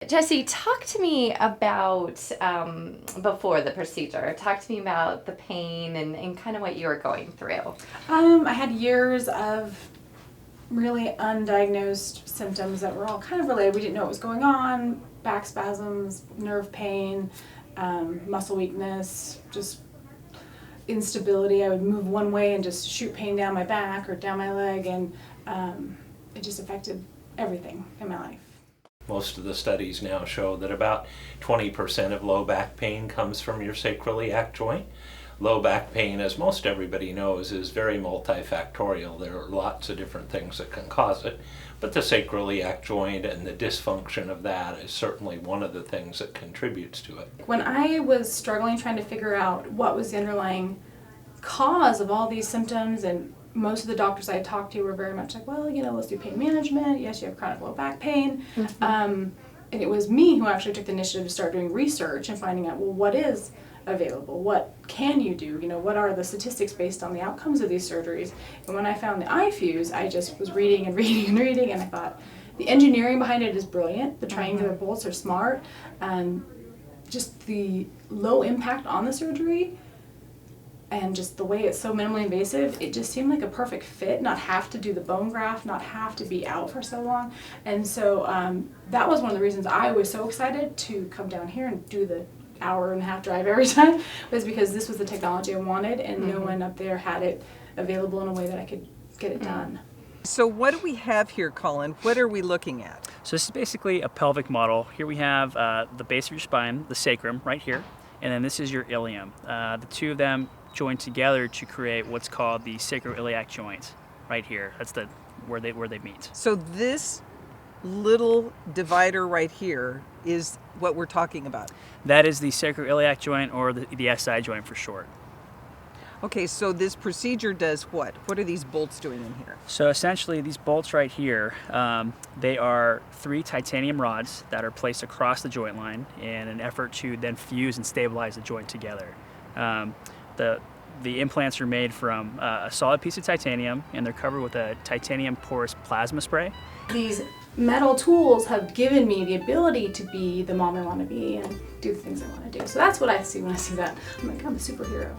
Jesi, talk to me about, before the procedure, talk to me about the pain and kind of what you were going through. I had years of really undiagnosed symptoms that were all kind of related. We didn't know what was going on, back spasms, nerve pain, muscle weakness, just instability. I would move one way and just shoot pain down my back or down my leg, and it just affected everything in my life. Most of the studies now show that about 20% of low back pain comes from your sacroiliac joint. Low back pain, as most everybody knows, is very multifactorial. There are lots of different things that can cause it, but the sacroiliac joint and the dysfunction of that is certainly one of the things that contributes to it. When I was struggling trying to figure out what was the underlying cause of all these symptoms, and most of the doctors I talked to were very much like, well, let's do pain management. Yes, you have chronic low back pain. And it was me who actually took the initiative to start doing research and finding out, well, what is available? What can you do? What are the statistics based on the outcomes of these surgeries? And when I found the iFuse, I just was reading and reading and reading, and I thought, the engineering behind it is brilliant. The triangular bolts are smart. Just the low impact on the surgery, and just the way it's so minimally invasive, it just seemed like a perfect fit, not have to do the bone graft, not have to be out for so long. And so that was one of the reasons I was so excited to come down here and do the hour-and-a-half drive every time, was because this was the technology I wanted, and no one up there had it available in a way that I could get it done. So what do we have here, Colin? What are we looking at? So this is basically a pelvic model. Here we have the base of your spine, the sacrum right here, and then this is your ilium. The two of them join together to create what's called the sacroiliac joint right here. That's where they meet. So this little divider right here is what we're talking about. That is the sacroiliac joint, or the SI joint for short. Okay, so this procedure does what? What are these bolts doing in here? So essentially these bolts right here, they are 3 titanium rods that are placed across the joint line in an effort to then fuse and stabilize the joint together. The implants are made from a solid piece of titanium, and they're covered with a titanium porous plasma spray. These metal tools have given me the ability to be the mom I want to be and do the things I want to do. So that's what I see when I see that. I'm like, I'm a superhero.